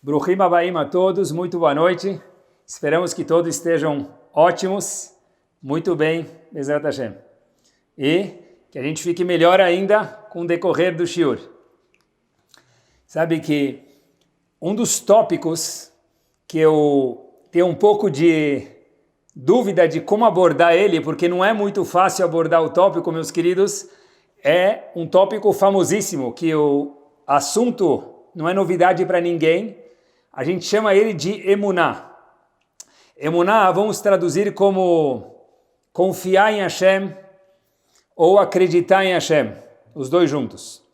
Bruchim Abaim a todos, muito boa noite. Esperamos que todos estejam ótimos, muito bem, Bezerra Hashem. E que a gente fique melhor ainda com o decorrer do shiur. Sabe que um dos tópicos que eu tenho um pouco de dúvida de como abordar ele, porque não é muito fácil abordar o tópico, meus queridos, é um tópico famosíssimo, que o assunto não é novidade para ninguém. A gente chama ele de Emuná. Emuná vamos traduzir como confiar em Hashem ou acreditar em Hashem, os dois juntos.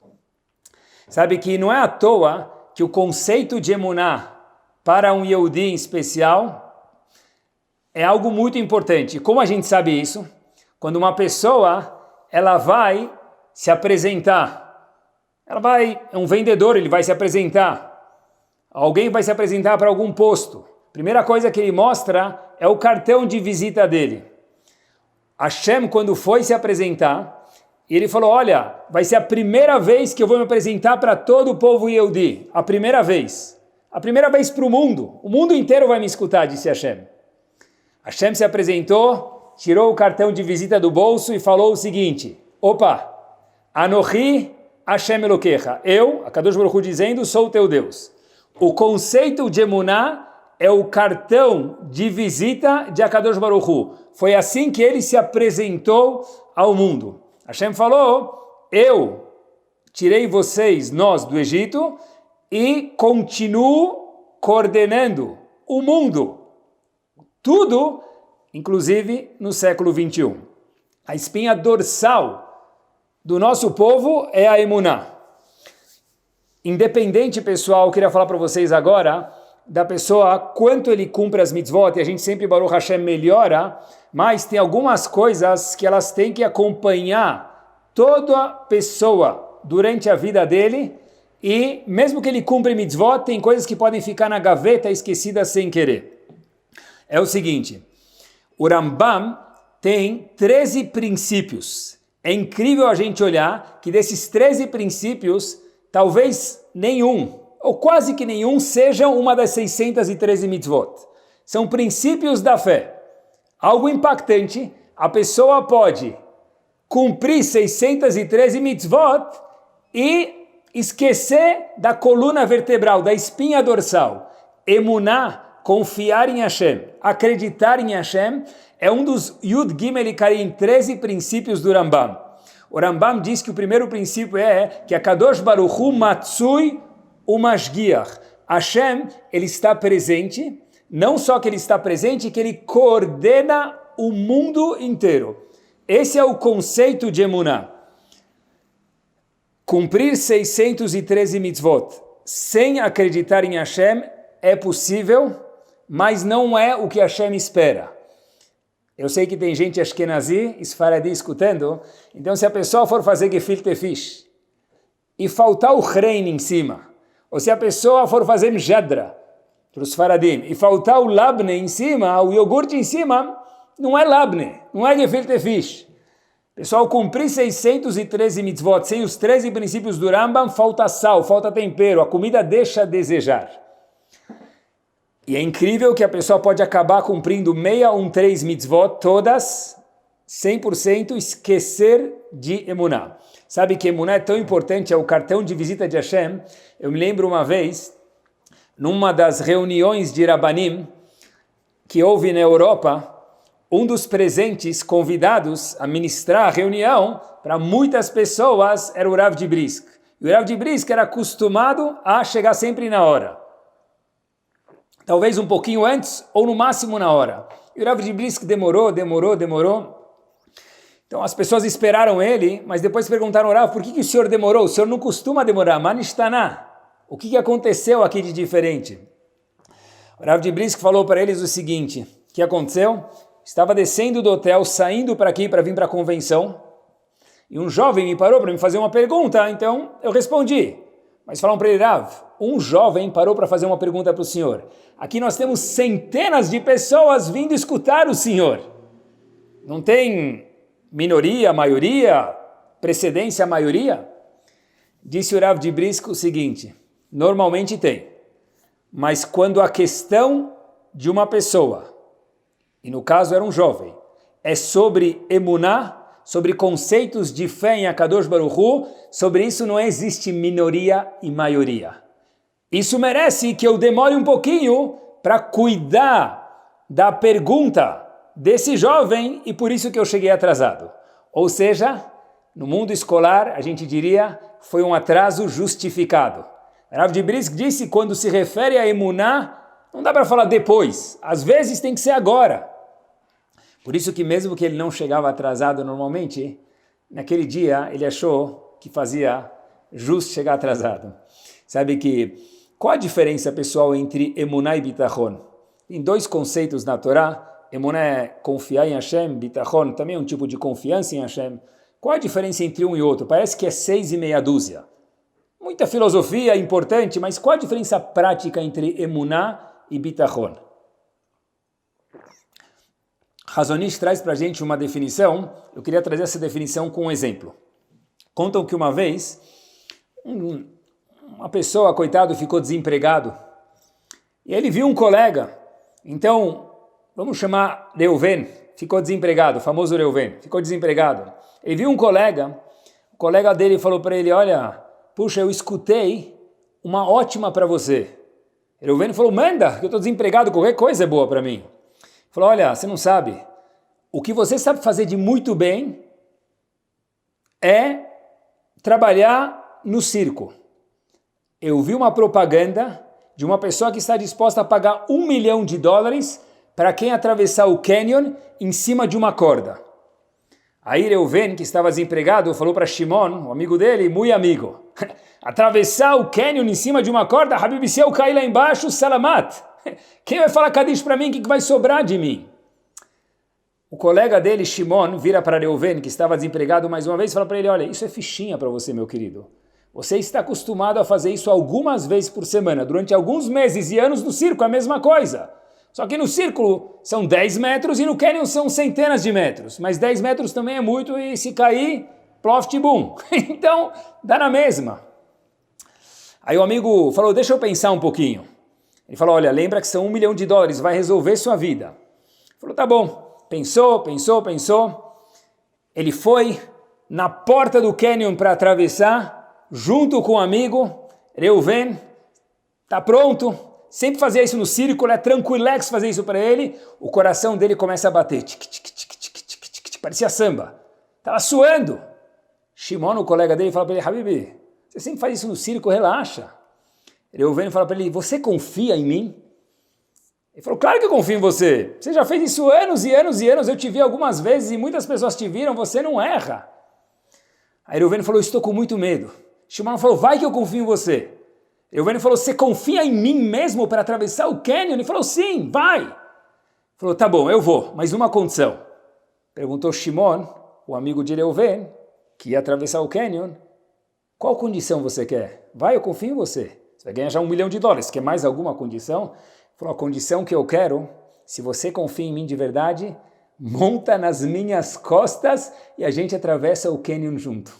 Sabe que não é à toa que o conceito de Emuná para um Yehudi em especial é algo muito importante. Como a gente sabe isso? Quando uma pessoa ela vai se apresentar, é um vendedor, ele vai se apresentar. Alguém vai se apresentar para algum posto. Primeira coisa que ele mostra é o cartão de visita dele. Hashem, quando foi se apresentar, ele falou, olha, vai ser a primeira vez que eu vou me apresentar para todo o povo Yehudi. A primeira vez para o mundo. O mundo inteiro vai me escutar, disse Hashem. Hashem se apresentou, tirou o cartão de visita do bolso e falou o seguinte, opa, Anohi Hashem Elokecha. Eu, Akadosh Baruch Hu dizendo, sou o teu Deus. O conceito de Emuná é o cartão de visita de Akadosh Baruch Hu. Foi assim que ele se apresentou ao mundo. Hashem falou, eu tirei nós do Egito, e continuo coordenando o mundo. Tudo, inclusive no século 21. A espinha dorsal do nosso povo é a Emuná. Independente, pessoal, eu queria falar para vocês agora da pessoa, quanto ele cumpre as mitzvot, e a gente sempre, Baruch Hashem, melhora, mas tem algumas coisas que elas têm que acompanhar toda pessoa durante a vida dele, e mesmo que ele cumpra mitzvot, tem coisas que podem ficar na gaveta esquecidas sem querer. É o seguinte, o Rambam tem 13 princípios. É incrível a gente olhar que desses 13 princípios, talvez nenhum, ou quase que nenhum, sejam uma das 613 mitzvot. São princípios da fé. Algo impactante, a pessoa pode cumprir 613 mitzvot e esquecer da coluna vertebral, da espinha dorsal. Emuná, confiar em Hashem, acreditar em Hashem, é um dos Yud Gimel e Karim, 13 princípios do Rambam. O Rambam diz que o primeiro princípio é que a Kadosh Baruch Hu Matsui Umashgiach. Hashem, ele está presente, não só que ele está presente, que ele coordena o mundo inteiro. Esse é o conceito de Emuná. Cumprir 613 mitzvot sem acreditar em Hashem é possível, mas não é o que Hashem espera. Eu sei que tem gente ashkenazi, esfaradi escutando, então se a pessoa for fazer gefilte fish e faltar o rein em cima, ou se a pessoa for fazer mjedra para os faradim e faltar o labne em cima, o iogurte em cima, não é labne, não é gefilte fish. Pessoal, cumprir 613 mitzvot sem os 13 princípios do Rambam, falta sal, falta tempero, a comida deixa a desejar. E é incrível que a pessoa pode acabar cumprindo 613 mitzvot, todas, 100%, esquecer de Emuná. Sabe que Emuná é tão importante, é o cartão de visita de Hashem. Eu me lembro uma vez, numa das reuniões de Rabanim, que houve na Europa, um dos presentes convidados a ministrar a reunião para muitas pessoas era o Rav de Brisk. E o Rav de Brisk era acostumado a chegar sempre na hora. Talvez um pouquinho antes ou no máximo na hora. E o Rav de Brisk demorou. Então as pessoas esperaram ele, mas depois perguntaram ao Rav, por que o senhor demorou? O senhor não costuma demorar. Manishtaná. O que aconteceu aqui de diferente? O Rav de Brisk falou para eles o seguinte, o que aconteceu? Estava descendo do hotel, saindo para aqui para vir para a convenção, e um jovem me parou para me fazer uma pergunta, então eu respondi. Mas falaram para ele, Rav, um jovem parou para fazer uma pergunta para o senhor. Aqui nós temos centenas de pessoas vindo escutar o senhor. Não tem minoria, maioria, precedência, maioria? Disse o Rav de Brisk o seguinte, normalmente tem, mas quando a questão de uma pessoa, e no caso era um jovem, é sobre emuná, sobre conceitos de fé em Akadosh Baruch Hu, sobre isso não existe minoria e maioria. Isso merece que eu demore um pouquinho para cuidar da pergunta desse jovem e por isso que eu cheguei atrasado. Ou seja, no mundo escolar, a gente diria, foi um atraso justificado. Rav de Brisk disse, quando se refere a emuná, não dá para falar depois, às vezes tem que ser agora. Por isso que mesmo que ele não chegava atrasado normalmente, naquele dia ele achou que fazia justo chegar atrasado. Sabe qual a diferença, pessoal, entre emuná e bitachon? Tem dois conceitos na Torá, emuná é confiar em Hashem, bitachon também é um tipo de confiança em Hashem. Qual a diferença entre um e outro? Parece que é 6 e meia dúzia. Muita filosofia importante, mas qual a diferença prática entre emuná e bitachon? Hazonish traz para a gente uma definição, eu queria trazer essa definição com um exemplo. Contam que uma vez, uma pessoa, coitado, ficou desempregado, e ele viu um colega, então, vamos chamar Reuven, ficou desempregado, o famoso Reuven, ficou desempregado. Ele viu um colega, o colega dele falou para ele, olha, puxa, eu escutei uma ótima para você. Reuven falou, manda, que eu estou desempregado, qualquer coisa é boa para mim. Falou, olha, você não sabe, o que você sabe fazer de muito bem é trabalhar no circo. Eu vi uma propaganda de uma pessoa que está disposta a pagar $1 milhão para quem atravessar o canyon em cima de uma corda. Aí Reuven, que estava desempregado, falou para Shimon, o amigo dele, muito amigo, atravessar o canyon em cima de uma corda, Habib, se eu cair lá embaixo, salamat. Quem vai falar Kadish para mim? O que vai sobrar de mim? O colega dele, Shimon, vira para Reuven, que estava desempregado mais uma vez, e fala para ele, olha, isso é fichinha para você, meu querido. Você está acostumado a fazer isso algumas vezes por semana, durante alguns meses e anos no circo, a mesma coisa. Só que no círculo são 10 metros e no canyon são centenas de metros. Mas 10 metros também é muito e se cair, ploft boom. Então, dá na mesma. Aí o amigo falou, deixa eu pensar um pouquinho. Ele falou, olha, lembra que são $1 milhão, vai resolver sua vida. Ele falou, tá bom. Pensou. Ele foi na porta do canyon para atravessar, junto com o amigo, Reuven, tá pronto. Sempre fazia isso no círculo, é tranquilex fazer isso para ele. O coração dele começa a bater, parecia samba. Tava suando. Shimon, o colega dele, fala para ele, Habibi, você sempre faz isso no círculo, relaxa. Reuven fala para ele, você confia em mim? Ele falou, claro que eu confio em você. Você já fez isso anos e anos e anos, eu te vi algumas vezes e muitas pessoas te viram, você não erra. Aí Reuven falou, estou com muito medo. Shimon falou, vai que eu confio em você. Reuven falou, você confia em mim mesmo para atravessar o canyon? Ele falou, sim, vai. Ele falou, tá bom, eu vou, mas uma condição. Perguntou Shimon, o amigo de Reuven, que ia atravessar o canyon, qual condição você quer? Vai, eu confio em você. Você vai ganhar já $1 milhão. Quer mais alguma condição? Ele falou, a condição que eu quero, se você confia em mim de verdade, monta nas minhas costas e a gente atravessa o canyon junto.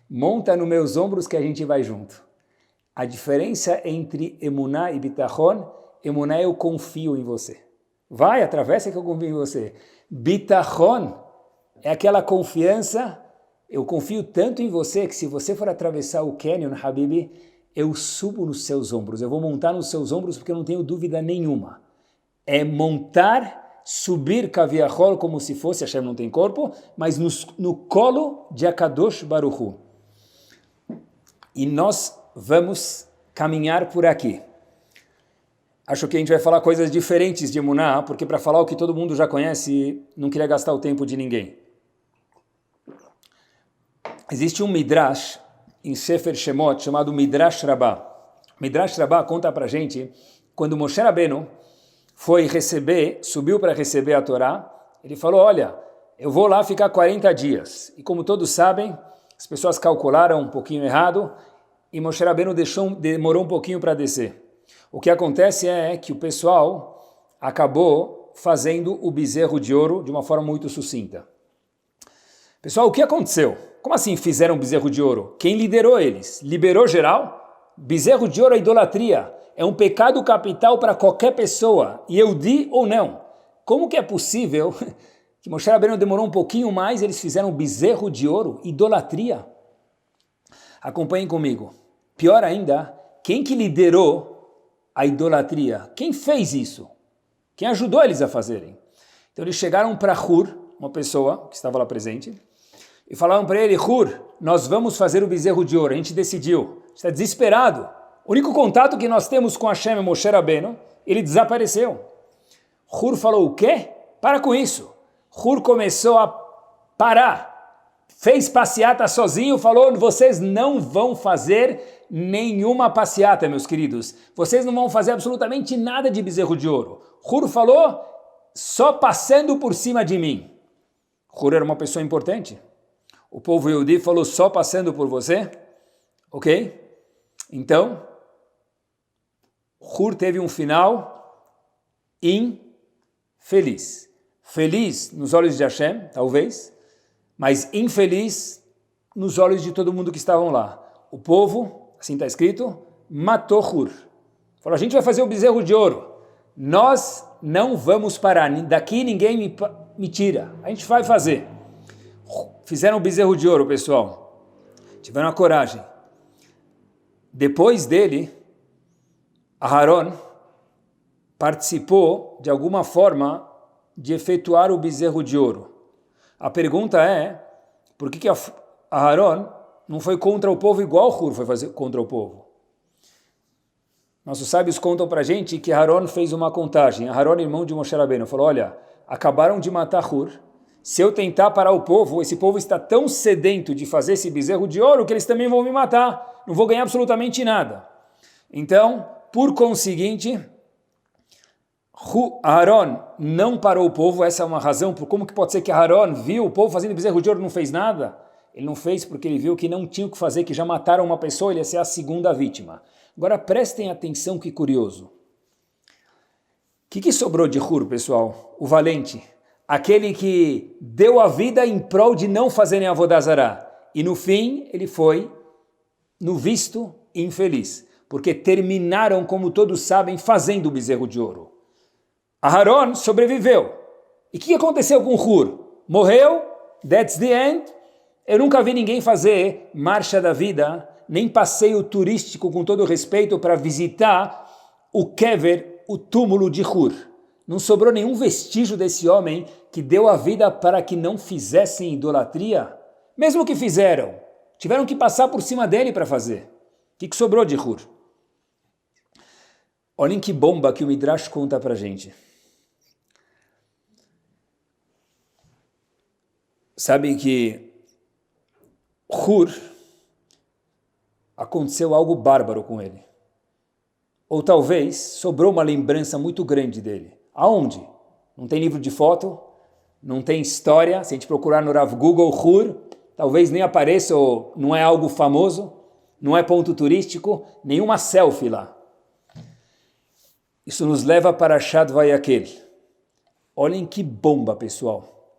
Monta nos meus ombros que a gente vai junto. A diferença entre emuná e bitachon, emuná eu confio em você. Vai, atravessa que eu confio em você. Bitachon é aquela confiança, eu confio tanto em você que se você for atravessar o canyon, Habibi, eu subo nos seus ombros, eu vou montar nos seus ombros porque eu não tenho dúvida nenhuma. É montar, subir Kaviachol como se fosse, Hashem não tem corpo, mas no colo de Akadosh Baruch Hu. E nós vamos caminhar por aqui. Acho que a gente vai falar coisas diferentes de Emuná, porque para falar o que todo mundo já conhece, não queria gastar o tempo de ninguém. Existe um Midrash em Sefer Shemot chamado Midrash Rabbah. Midrash Rabbah conta para gente, quando Moshe Rabbeinu subiu para receber a Torá, ele falou, olha, eu vou lá ficar 40 dias. E como todos sabem, as pessoas calcularam um pouquinho errado, e Moshe Rabbeinu demorou um pouquinho para descer. O que acontece é que o pessoal acabou fazendo o bezerro de ouro de uma forma muito sucinta. Pessoal, o que aconteceu? Como assim fizeram bezerro de ouro? Quem liderou eles? Liberou geral? Bezerro de ouro é idolatria. É um pecado capital para qualquer pessoa, Yehudi ou não. Como que é possível que Moshe Rabbeinu demorou um pouquinho mais, eles fizeram bezerro de ouro? Idolatria. Acompanhem comigo. Pior ainda, quem que liderou a idolatria? Quem fez isso? Quem ajudou eles a fazerem? Então eles chegaram para Hur, uma pessoa que estava lá presente, e falaram para ele: Hur, nós vamos fazer o bezerro de ouro, a gente decidiu, está desesperado. O único contato que nós temos com Hashem é Moshe Rabbeinu, ele desapareceu. Hur falou: o quê? Para com isso. Hur começou a parar, fez passeata sozinho, falou: vocês não vão fazer nenhuma passeata, meus queridos. Vocês não vão fazer absolutamente nada de bezerro de ouro. Hur falou: só passando por cima de mim. Hur era uma pessoa importante. O povo Yehudi falou: só passando por você? Ok? Então, Hur teve um final infeliz. Feliz nos olhos de Hashem, talvez, mas infeliz nos olhos de todo mundo que estavam lá. O povo, assim está escrito, matou Hur. Falou: a gente vai fazer o bezerro de ouro. Nós não vamos parar. Daqui ninguém me tira. A gente vai fazer. Fizeram o bezerro de ouro, pessoal. Tiveram a coragem. Depois dele, Aharon participou, de alguma forma, de efetuar o bezerro de ouro. A pergunta é, por que Aharon não foi contra o povo igual Hur foi fazer contra o povo? Nossos sábios contam para a gente que Aharon fez uma contagem. Aharon, irmão de Moshe Rabbeinu, falou: olha, acabaram de matar Hur. Se eu tentar parar o povo, esse povo está tão sedento de fazer esse bezerro de ouro que eles também vão me matar. Não vou ganhar absolutamente nada. Então, por conseguinte, Aharon não parou o povo. Essa é uma razão por como que pode ser que Aharon viu o povo fazendo bezerro de ouro e não fez nada. Ele não fez porque ele viu que não tinha o que fazer, que já mataram uma pessoa, ele ia ser a segunda vítima. Agora prestem atenção, que curioso. O que sobrou de Hur, pessoal? O valente. Aquele que deu a vida em prol de não fazerem Avodah Zará. E no fim, ele foi, no visto, infeliz. Porque terminaram, como todos sabem, fazendo o bezerro de ouro. Aharon sobreviveu. E o que aconteceu com Hur? Morreu? That's the end? Eu nunca vi ninguém fazer marcha da vida, nem passeio turístico, com todo respeito, para visitar o Kever, o túmulo de Hur. Não sobrou nenhum vestígio desse homem que deu a vida para que não fizessem idolatria. Mesmo que fizeram, tiveram que passar por cima dele para fazer. O que sobrou de Hur? Olhem que bomba que o Midrash conta para a gente. Sabe que Hur, aconteceu algo bárbaro com ele. Ou talvez sobrou uma lembrança muito grande dele. Aonde? Não tem livro de foto, não tem história. Se a gente procurar no Rav Google Hur, talvez nem apareça, ou não é algo famoso, não é ponto turístico, nenhuma selfie lá. Isso nos leva para Shad Vayakel. Olhem que bomba, pessoal.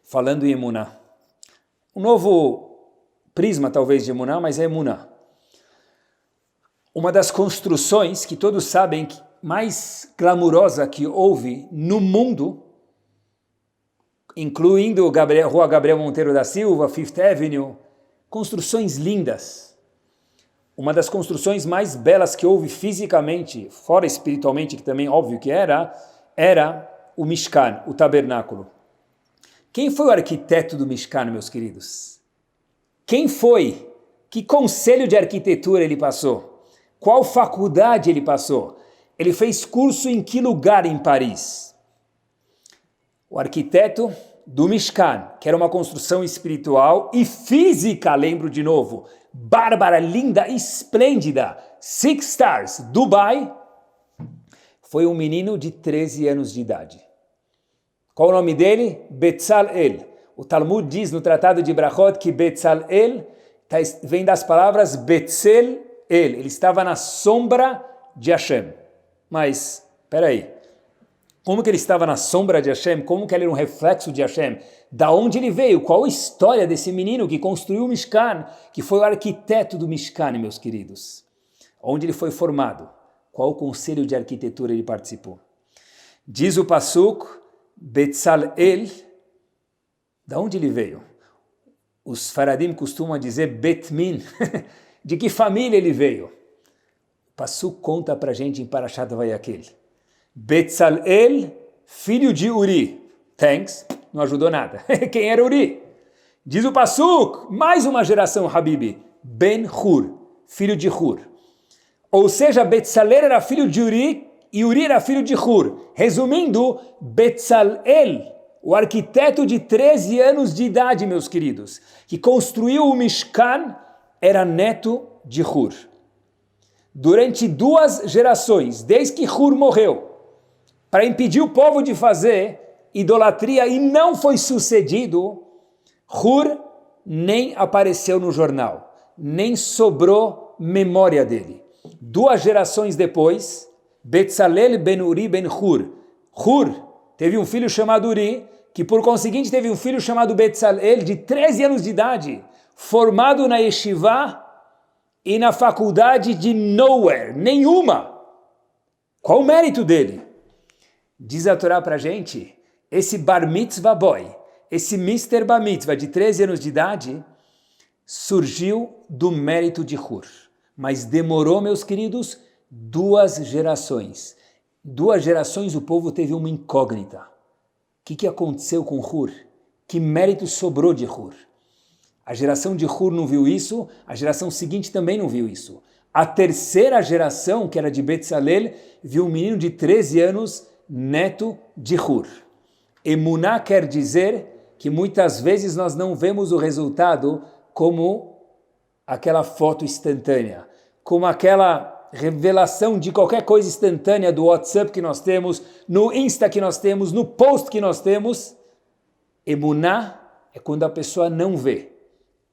Falando em Emuná. Um novo prisma, talvez, de Emuná, mas é Emuná. Uma das construções que todos sabem que mais glamurosa que houve no mundo, incluindo Rua Gabriel Monteiro da Silva, Fifth Avenue, construções lindas. Uma das construções mais belas que houve fisicamente, fora espiritualmente, que também óbvio que era o Mishkan, o tabernáculo. Quem foi o arquiteto do Mishkan, meus queridos? Quem foi? Que conselho de arquitetura ele passou? Qual faculdade ele passou? Ele fez curso em que lugar em Paris? O arquiteto do Mishkan, que era uma construção espiritual e física, lembro de novo, bárbara, linda, esplêndida, 6 stars, Dubai, foi um menino de 13 anos de idade. Qual o nome dele? Betzalel. O Talmud diz no Tratado de Brachot que Betzalel vem das palavras Betzel El, ele estava na sombra de Hashem. Mas, espera aí, como que ele estava na sombra de Hashem? Como que ele era um reflexo de Hashem? Da onde ele veio? Qual a história desse menino que construiu o Mishkan, que foi o arquiteto do Mishkan, meus queridos? Onde ele foi formado? Qual o conselho de arquitetura ele participou? Diz o Pasuk, Betzalel, da onde ele veio? Os faradim costumam dizer Betmin, de que família ele veio? O Pasuk conta para a gente em Parashat Vayakhel. Betzalel, filho de Uri. Thanks, não ajudou nada. Quem era Uri? Diz o Pasuk, mais uma geração, Habibi. Ben-Hur, filho de Hur. Ou seja, Betzalel era filho de Uri e Uri era filho de Hur. Resumindo, Betzalel, o arquiteto de 13 anos de idade, meus queridos, que construiu o Mishkan, era neto de Hur. Durante 2 gerações, desde que Hur morreu, para impedir o povo de fazer idolatria e não foi sucedido, Hur nem apareceu no jornal, nem sobrou memória dele. 2 gerações depois, Betzalel ben Uri ben Hur. Hur teve um filho chamado Uri, que por conseguinte teve um filho chamado Betzalel, de 13 anos de idade, formado na Yeshiva e na faculdade de nowhere, nenhuma. Qual o mérito dele? Diz a Torá para a gente, esse bar mitzvah boy, esse Mr. Bar Mitzvah de 13 anos de idade, surgiu do mérito de Hur. Mas demorou, meus queridos, 2 gerações. 2 gerações o povo teve uma incógnita. O que aconteceu com Hur? Que mérito sobrou de Hur? A geração de Hur não viu isso, a geração seguinte também não viu isso. A terceira geração, que era de Betzalel, viu um menino de 13 anos, neto de Hur. Emuná quer dizer que muitas vezes nós não vemos o resultado como aquela foto instantânea, como aquela revelação de qualquer coisa instantânea do WhatsApp que nós temos, no Insta que nós temos, no post que nós temos. Emuná é quando a pessoa não vê.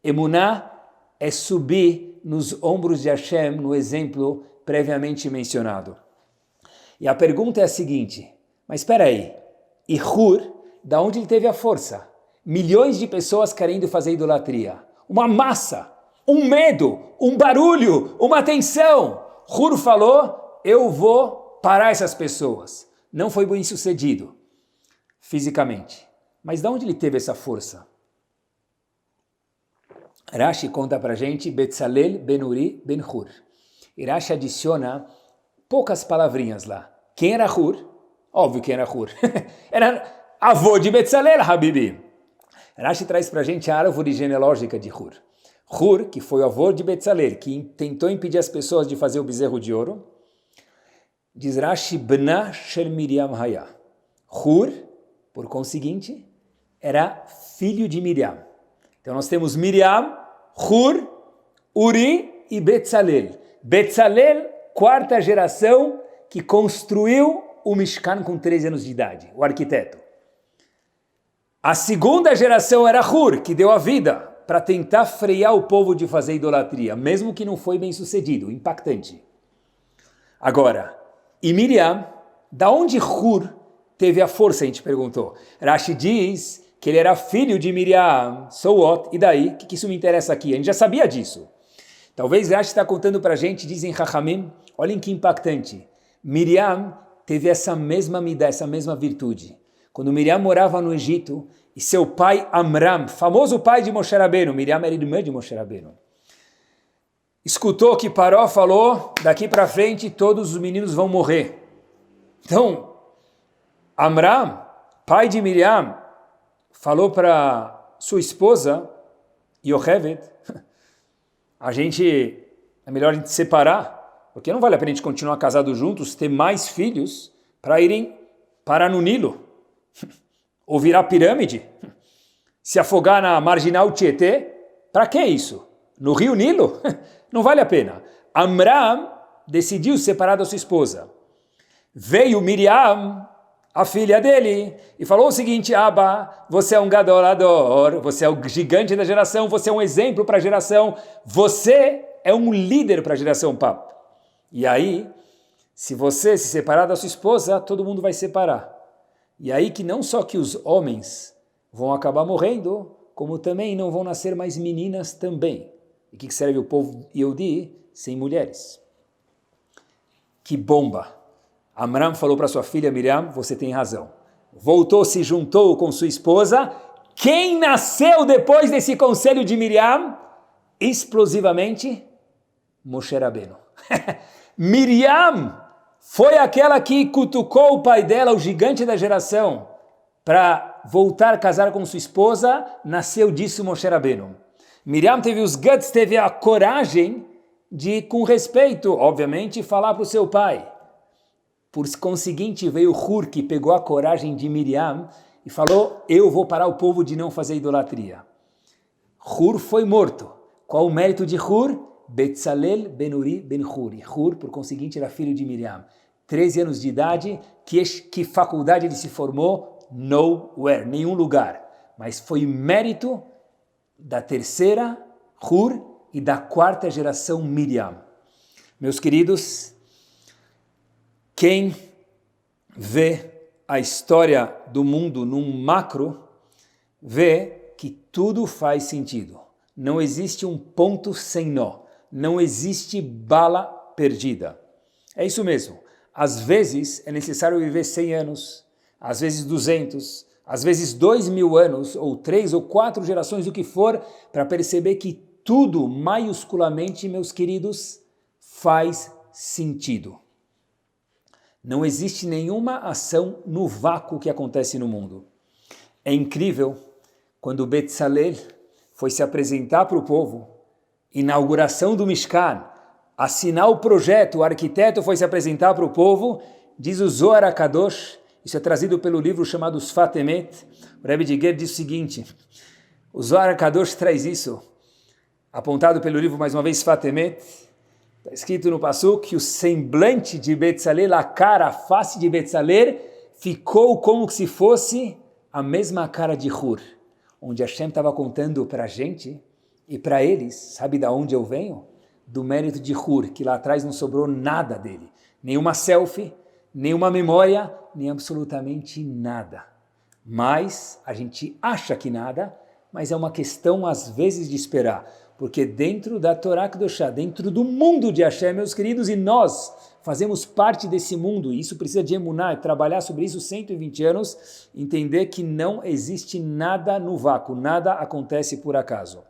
Emuná é subir nos ombros de Hashem, no exemplo previamente mencionado. E a pergunta é a seguinte, mas espera aí, e Hur, da onde ele teve a força? Milhões de pessoas querendo fazer idolatria, uma massa, um medo, um barulho, uma tensão. Hur falou, eu vou parar essas pessoas. Não foi bem sucedido, fisicamente. Mas de onde ele teve essa força? Rashi conta para a gente, Betzalel ben Uri ben Hur. E Rashi adiciona poucas palavrinhas lá. Quem era Hur? Óbvio quem era Hur. Era avô de Betzalel, Habibi. Rashi traz para a gente a árvore genealógica de Hur. Hur, que foi o avô de Betzalel, que tentou impedir as pessoas de fazer o bezerro de ouro, diz Rashi, Bna shel Miriam haya. Hur, por conseguinte, era filho de Miriam. Então nós temos Miriam, Hur, Uri e Betzalel. Betzalel, 4ª geração, que construiu o Mishkan com 13 anos de idade, o arquiteto. A 2ª geração era Hur, que deu a vida para tentar frear o povo de fazer idolatria, mesmo que não foi bem sucedido, impactante. Agora, e Miriam, da onde Hur teve a força, a gente perguntou. Rashi diz que ele era filho de Miriam, so what? E daí? O que isso me interessa aqui? A gente já sabia disso. Talvez Rashi está contando para a gente, dizem Chachamim, olhem que impactante. Miriam teve essa mesma midá, essa mesma virtude. Quando Miriam morava no Egito, e seu pai Amram, famoso pai de Moshe Rabbeinu, Miriam era irmã de Moshe Rabbeinu, escutou que Paró falou, daqui para frente todos os meninos vão morrer. Então, Amram, pai de Miriam, falou para sua esposa, Yocheved, é melhor a gente separar, porque não vale a pena a gente continuar casados juntos, ter mais filhos, para irem parar no Nilo, ou virar pirâmide, se afogar na marginal Tietê, para que isso? No rio Nilo? Não vale a pena. Amram decidiu separar da sua esposa. Veio Miriam, a filha dele e falou o seguinte: Abba, você é um gadolador, você é o gigante da geração, você é um exemplo para a geração, você é um líder para a geração Pap. E aí, se você se separar da sua esposa, todo mundo vai separar. E aí que não só que os homens vão acabar morrendo, como também não vão nascer mais meninas também. E o que serve o povo Yehudi sem mulheres? Que bomba! Amram falou para sua filha Miriam: você tem razão. Voltou, se juntou com sua esposa. Quem nasceu depois desse conselho de Miriam? Explosivamente, Moshe Rabbeinu. Miriam foi aquela que cutucou o pai dela, o gigante da geração, para voltar a casar com sua esposa. Nasceu disso Moshe Rabbeinu. Miriam teve os guts, teve a coragem de, com respeito, obviamente, falar para o seu pai. Por conseguinte, veio Hur, que pegou a coragem de Miriam e falou: eu vou parar o povo de não fazer idolatria. Hur foi morto. Qual o mérito de Hur? Betzalel ben Uri ben Huri. Hur, por conseguinte, era filho de Miriam. 13 anos de idade, que faculdade ele se formou? Nowhere, nenhum lugar. Mas foi mérito da terceira, Hur, e da quarta geração, Miriam. Meus queridos, quem vê a história do mundo num macro, vê que tudo faz sentido. Não existe um ponto sem nó. Não existe bala perdida. É isso mesmo. Às vezes é necessário viver 100 anos, às vezes 200, às vezes 2000 anos, ou 3 ou 4 gerações, o que for, para perceber que tudo, maiusculamente, meus queridos, faz sentido. Não existe nenhuma ação no vácuo que acontece no mundo. É incrível, quando Betzalel foi se apresentar para o povo, inauguração do Mishkan, assinar o projeto, o arquiteto foi se apresentar para o povo, diz o Zohar HaKadosh, isso é trazido pelo livro chamado Sfat Emet, o Rebbe de Ger diz o seguinte, o Zohar HaKadosh traz isso, apontado pelo livro, mais uma vez, Sfat Emet, está escrito no Passuk que o semblante de Betzalel, a cara, a face de Betzalel, ficou como se fosse a mesma cara de Hur, onde Hashem estava contando para a gente e para eles, sabe de onde eu venho? Do mérito de Hur, que lá atrás não sobrou nada dele, nenhuma selfie, nenhuma memória, nem absolutamente nada. Mas a gente acha que nada, mas é uma questão às vezes de esperar, porque dentro da Torá Kedoshá, dentro do mundo de Hashem, meus queridos, e nós fazemos parte desse mundo, e isso precisa de emunar, trabalhar sobre isso 120 anos, entender que não existe nada no vácuo, nada acontece por acaso.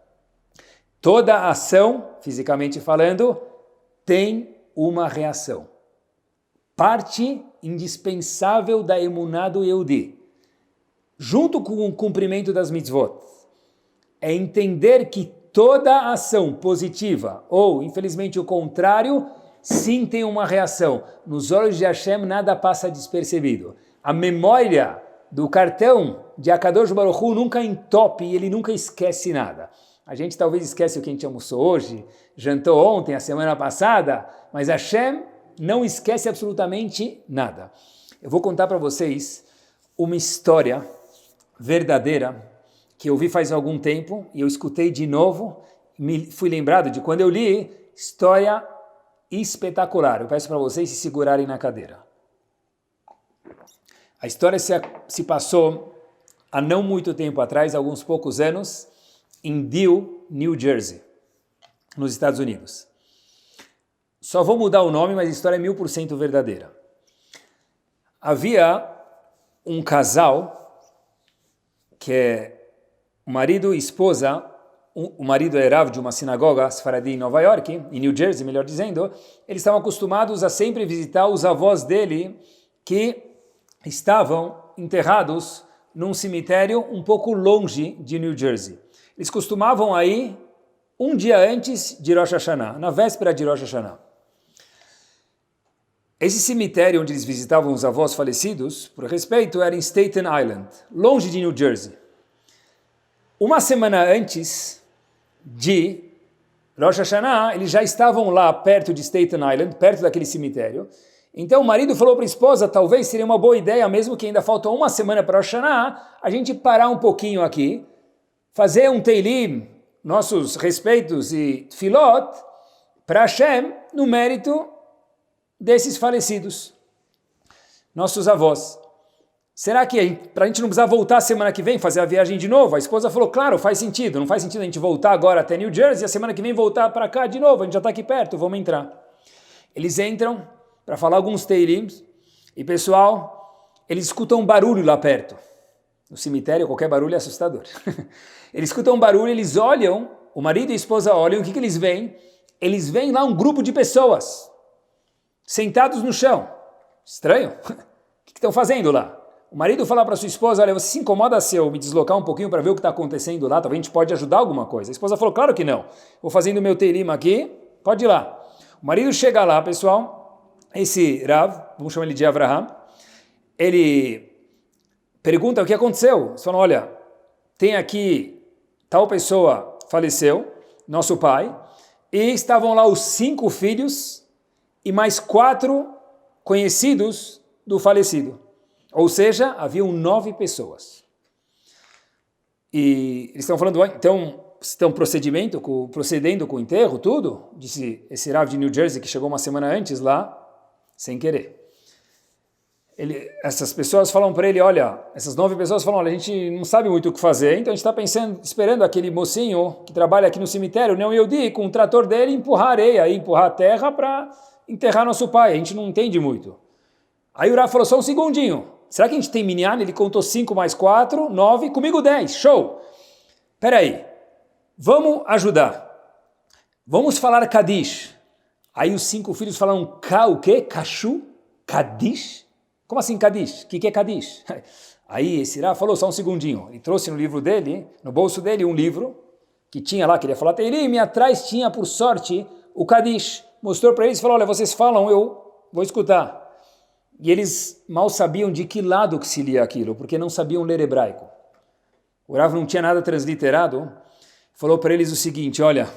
Toda ação, fisicamente falando, tem uma reação. Parte indispensável da emuná do Yehudi, junto com o cumprimento das mitzvot, é entender que toda ação positiva, ou infelizmente o contrário, sim tem uma reação. Nos olhos de Hashem nada passa despercebido. A memória do cartão de Akadosh Baruch Hu nunca entope e ele nunca esquece nada. A gente talvez esquece o que a gente almoçou hoje, jantou ontem, a semana passada, mas Hashem não esquece absolutamente nada. Eu vou contar para vocês uma história verdadeira que eu vi faz algum tempo e eu escutei de novo, fui lembrado de quando eu li, história espetacular. Eu peço para vocês se segurarem na cadeira. A história se passou há não muito tempo atrás, alguns poucos anos, em Deal, New Jersey, nos Estados Unidos. Só vou mudar o nome, mas a história é 1000% verdadeira. Havia um casal que é o marido e esposa, o marido é Rav de uma sinagoga Sfaradi em Nova York, em New Jersey, melhor dizendo, eles estavam acostumados a sempre visitar os avós dele que estavam enterrados num cemitério um pouco longe de New Jersey. Eles costumavam ir um dia antes de Rosh Hashanah, na véspera de Rosh Hashanah. Esse cemitério onde eles visitavam os avós falecidos, por respeito, era em Staten Island, longe de New Jersey. Uma semana antes de Rosh Hashanah, eles já estavam lá perto de Staten Island, perto daquele cemitério, Então o marido falou para a esposa, talvez seria uma boa ideia, mesmo que ainda falta uma semana para Rosh Hashanah, a gente parar um pouquinho aqui, fazer um Teilim, nossos respeitos e Tfilot, para Hashem, no mérito desses falecidos, nossos avós. Será que para a gente não precisar voltar semana que vem, fazer a viagem de novo? A esposa falou, claro, faz sentido, não faz sentido a gente voltar agora até New Jersey e a semana que vem voltar para cá de novo, a gente já está aqui perto, vamos entrar. Eles entram para falar alguns Teilims e pessoal, eles escutam um barulho lá perto. No cemitério qualquer barulho é assustador. Eles escutam um barulho, eles olham, o marido e a esposa olham, o que eles veem? Eles veem lá um grupo de pessoas sentados no chão. Estranho. O que estão fazendo lá? O marido fala para sua esposa, olha, você se incomoda se eu me deslocar um pouquinho para ver o que está acontecendo lá? Talvez a gente pode ajudar alguma coisa. A esposa falou, claro que não. Vou fazendo o meu Teilim aqui, pode ir lá. O marido chega lá, pessoal, esse Rav, vamos chamar ele de Avraham, ele pergunta o que aconteceu. Eles falam, olha, tem aqui tal pessoa faleceu, nosso pai, e estavam lá os 5 filhos e mais 4 conhecidos do falecido. Ou seja, haviam 9 pessoas. E eles estão falando, então, estão procedendo com o enterro, tudo? Disse esse Rav de New Jersey que chegou uma semana antes lá, sem querer. Essas pessoas falam para ele, olha, essas 9 pessoas falam, olha, a gente não sabe muito o que fazer, então a gente está esperando aquele mocinho que trabalha aqui no cemitério, não Yehudi, com o trator dele empurrar areia, empurrar a terra para enterrar nosso pai, a gente não entende muito. Aí o Rav falou, só um segundinho, será que a gente tem minyan? Ele contou 5 mais 4, 9, comigo 10, show! Peraí, vamos ajudar, vamos falar Kadish. Aí os 5 filhos falaram, o quê? Kashu? Kadish? Como assim Kadish? O que é Kadish? Aí esse Rav falou, só um segundinho, ele trouxe no livro dele, no bolso dele, um livro, que tinha lá, queria falar Teilim, e atrás tinha, por sorte, o Kadish. Mostrou para eles, falou, olha, vocês falam, eu vou escutar. E eles mal sabiam de que lado que se lia aquilo, porque não sabiam ler hebraico. O Rav não tinha nada transliterado, falou para eles o seguinte, olha,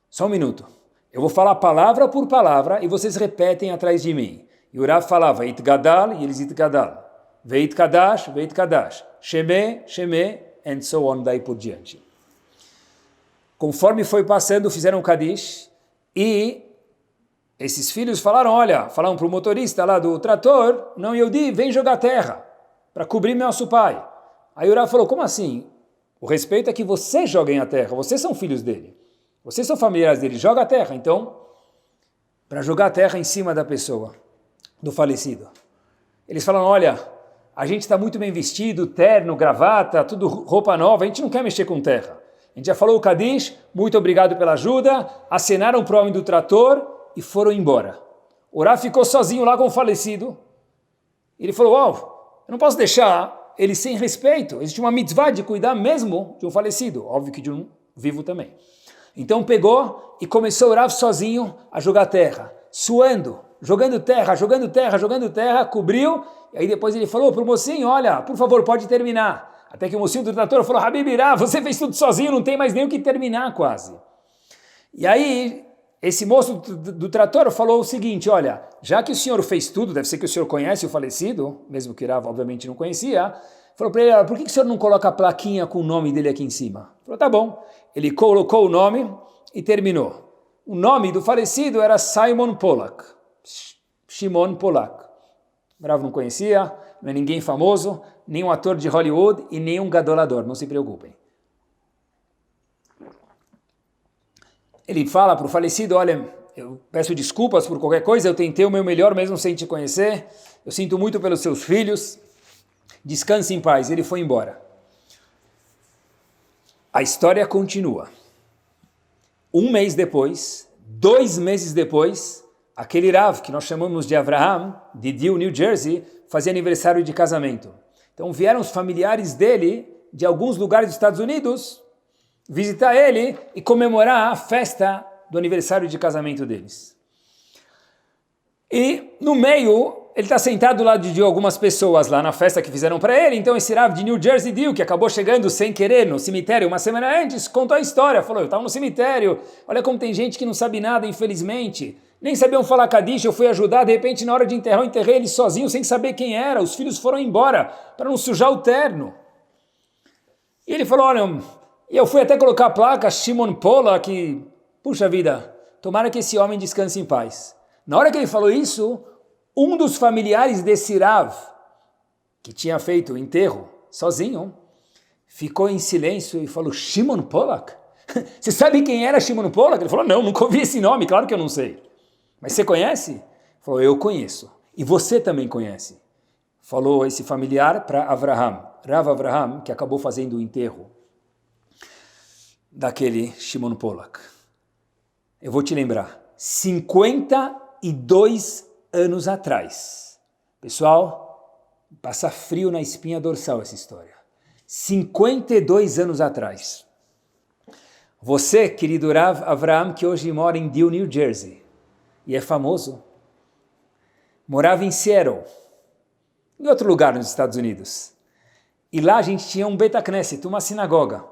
só um minuto, eu vou falar palavra por palavra e vocês repetem atrás de mim. E o Rav falava Itgadal, e eles Itgadal. Veit Kadash, Sheme, Sheme, and so on, daí por diante. Conforme foi passando, fizeram Kadish, e esses filhos falaram, olha, falaram para o motorista lá do trator, não, Yehudi, vem jogar terra, para cobrir nosso pai. Aí o Rav falou, como assim? O respeito é que vocês joguem a terra, vocês são filhos dele, vocês são familiares dele, joga a terra, então, para jogar a terra em cima da pessoa, do falecido. Eles falam, olha, a gente está muito bem vestido, terno, gravata, tudo roupa nova, a gente não quer mexer com terra. A gente já falou o Kadish, muito obrigado pela ajuda, acenaram para o homem do trator e foram embora. O Rav ficou sozinho lá com o falecido. Ele falou, eu não posso deixar ele sem respeito, existe uma mitzvah de cuidar mesmo de um falecido, óbvio que de um vivo também. Então pegou e começou o Rav sozinho a jogar terra, suando, jogando terra, cobriu, e aí depois ele falou para o mocinho, olha, por favor, pode terminar. Até que o mocinho do trator falou, Habibirá, você fez tudo sozinho, não tem mais nem o que terminar quase. E aí, esse moço do trator falou o seguinte, olha, já que o senhor fez tudo, deve ser que o senhor conhece o falecido, mesmo que Rav obviamente não conhecia, falou para ele, por que o senhor não coloca a plaquinha com o nome dele aqui em cima? Falou, tá bom. Ele colocou o nome e terminou. O nome do falecido era Simon Pollack. Shimon Pollack. Rav não conhecia, não é ninguém famoso, nem um ator de Hollywood e nem um gadolador, não se preocupem. Ele fala para o falecido, olha, eu peço desculpas por qualquer coisa, eu tentei o meu melhor mesmo sem te conhecer, eu sinto muito pelos seus filhos, descanse em paz. Ele foi embora. A história continua. 1 mês depois, 2 meses depois, aquele Rav, que nós chamamos de Avraham, de Deal, New Jersey, fazia aniversário de casamento. Então vieram os familiares dele, de alguns lugares dos Estados Unidos, visitar ele e comemorar a festa do aniversário de casamento deles. E no meio, ele está sentado do lado de algumas pessoas lá na festa que fizeram para ele, então esse Rav de New Jersey Deal, que acabou chegando sem querer no cemitério uma semana antes, contou a história, falou, eu estava no cemitério, olha como tem gente que não sabe nada, infelizmente, Nem sabiam falar Kadish, eu fui ajudar, de repente na hora de enterrar, eu enterrei ele sozinho, sem saber quem era, os filhos foram embora, para não sujar o terno. E ele falou, olha, e eu fui até colocar a placa, Shimon Pola, que, puxa vida, tomara que esse homem descanse em paz. Na hora que ele falou isso, um dos familiares desse Rav, que tinha feito o enterro sozinho, ficou em silêncio e falou, Shimon Polak? Você sabe quem era Shimon Polak? Ele falou, não, nunca ouvi esse nome, claro que eu não sei. Mas você conhece? Ele falou, eu conheço. E você também conhece. Falou esse familiar para Avraham, Rav Avraham, que acabou fazendo o enterro daquele Shimon Polak. Eu vou te lembrar, 52 anos atrás. Pessoal, passa frio na espinha dorsal essa história. 52 anos atrás. Você, querido Rav Avraham, que hoje mora em Deal, New Jersey, e é famoso, morava em Seattle, em outro lugar nos Estados Unidos. E lá a gente tinha um Beit Knesset, uma sinagoga,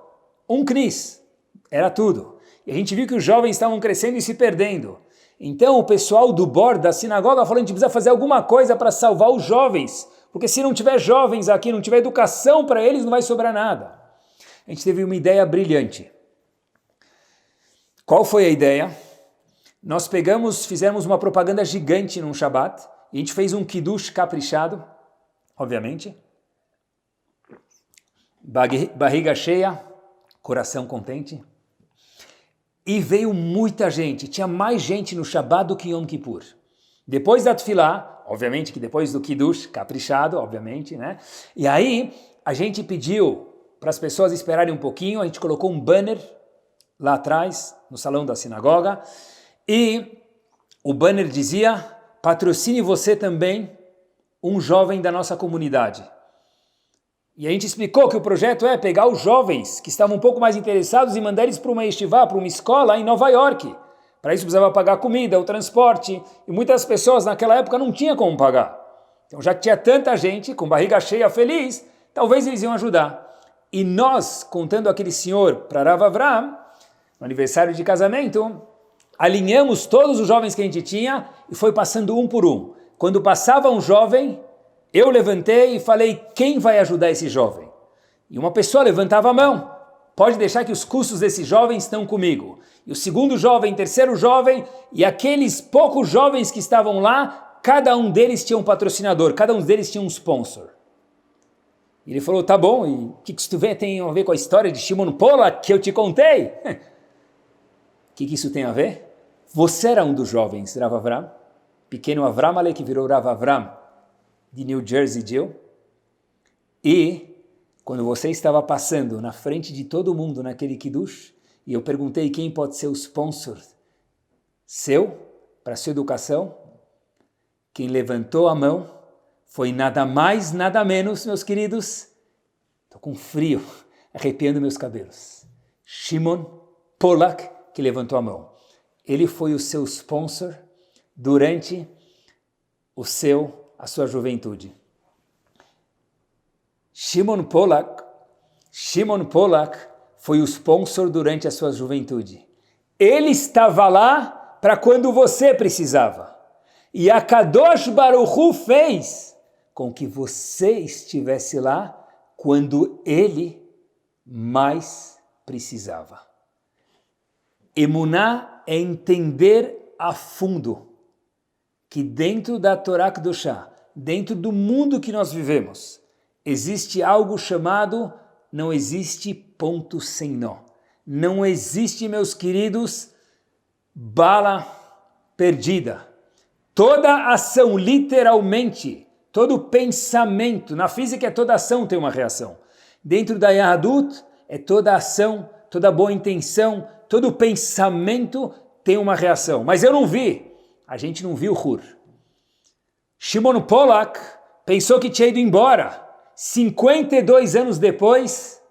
um knis, era tudo. E a gente viu que os jovens estavam crescendo e se perdendo. Então o pessoal do board da sinagoga falou, a gente precisa fazer alguma coisa para salvar os jovens, porque se não tiver jovens aqui, não tiver educação para eles, não vai sobrar nada. A gente teve uma ideia brilhante. Qual foi a ideia? Nós fizemos uma propaganda gigante num Shabbat, e a gente fez um kiddush caprichado, obviamente, barriga cheia, coração contente, e veio muita gente, tinha mais gente no Shabbat do que em Yom Kippur. Depois da Tefilá, obviamente que depois do kiddush caprichado, obviamente, né? E aí a gente pediu para as pessoas esperarem um pouquinho, a gente colocou um banner lá atrás, no salão da sinagoga, e o banner dizia, patrocine você também um jovem da nossa comunidade. E a gente explicou que o projeto é pegar os jovens que estavam um pouco mais interessados e mandar eles para uma yeshiva, para uma escola em Nova York. Para isso precisava pagar a comida, o transporte, e muitas pessoas naquela época não tinham como pagar. Então já que tinha tanta gente com barriga cheia, feliz, talvez eles iam ajudar. E nós, contando aquele senhor para Rav Avraham, no aniversário de casamento, alinhamos todos os jovens que a gente tinha e foi passando um por um. Quando passava um jovem, eu levantei e falei, quem vai ajudar esse jovem? E uma pessoa levantava a mão. Pode deixar que os custos desses jovens estão comigo. E o segundo jovem, terceiro jovem, e aqueles poucos jovens que estavam lá, cada um deles tinha um patrocinador, cada um deles tinha um sponsor. E ele falou, tá bom, e o que isso tem a ver com a história de Shimon Polak que eu te contei? O que isso tem a ver? Você era um dos jovens, Rav Avraham, pequeno Avram Ale, que virou Rav Avraham, de New Jersey, Jill. E quando você estava passando na frente de todo mundo naquele kiddush, e eu perguntei quem pode ser o sponsor seu, para a sua educação, quem levantou a mão foi nada mais, nada menos, meus queridos, estou com frio, arrepiando meus cabelos, Shimon Polak, que levantou a mão. Ele foi o seu sponsor durante a sua juventude. Shimon Polak foi o sponsor durante a sua juventude. Ele estava lá para quando você precisava. E a Kadosh Baruch Hu fez com que você estivesse lá quando ele mais precisava. Emuná é entender a fundo que dentro da Torá Kedoshá, dentro do mundo que nós vivemos, existe algo chamado, não existe ponto sem nó. Não existe, meus queridos, bala perdida. Toda ação, literalmente, todo pensamento, na física é toda ação tem uma reação. Dentro da Yahadut é toda ação, toda boa intenção, todo pensamento tem uma reação. Mas eu não vi. A gente não viu Hur. Shimon Polak pensou que tinha ido embora. 52 anos depois,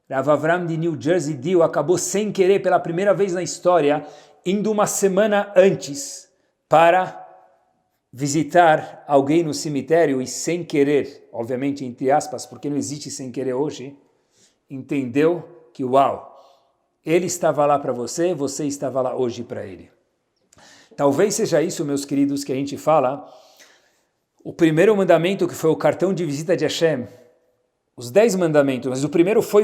Rav Avraham de New Jersey Deal acabou sem querer, pela primeira vez na história, indo uma semana antes para visitar alguém no cemitério e sem querer, obviamente entre aspas, porque não existe sem querer hoje, entendeu que uau, ele estava lá para você, você estava lá hoje para ele. talvez seja isso, meus queridos, que a gente fala, o primeiro mandamento que foi o cartão de visita de Hashem, os 10 mandamentos, mas o primeiro foi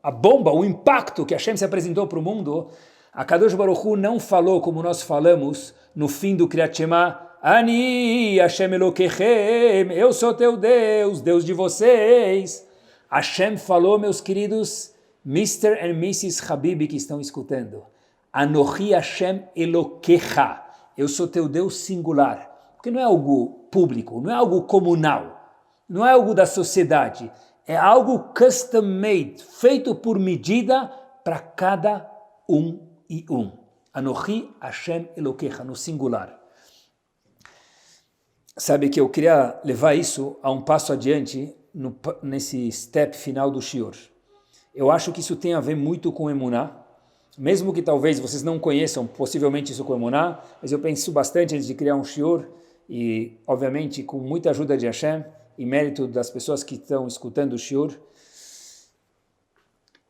a bomba, o impacto que Hashem se apresentou para o mundo. A Kadosh Baruch Hu não falou como nós falamos no fim do Kriyat Shema, Ani Hashem Elokechem, eu sou teu Deus, Deus de vocês. Hashem falou, meus queridos, Mr. and Mrs. Habibi que estão escutando, Anochi Hashem Elokecha, eu sou teu Deus singular, porque não é algo público, não é algo comunal, não é algo da sociedade, é algo custom made, feito por medida para cada um e um. Anochi Hashem Elokecha, no singular. Sabe que eu queria levar isso a um passo adiante nesse step final do shiur. Eu acho que isso tem a ver muito com emuná, mesmo que talvez vocês não conheçam possivelmente isso com emuná, mas eu penso bastante antes de criar um shiur e, obviamente, com muita ajuda de Hashem e mérito das pessoas que estão escutando o shiur,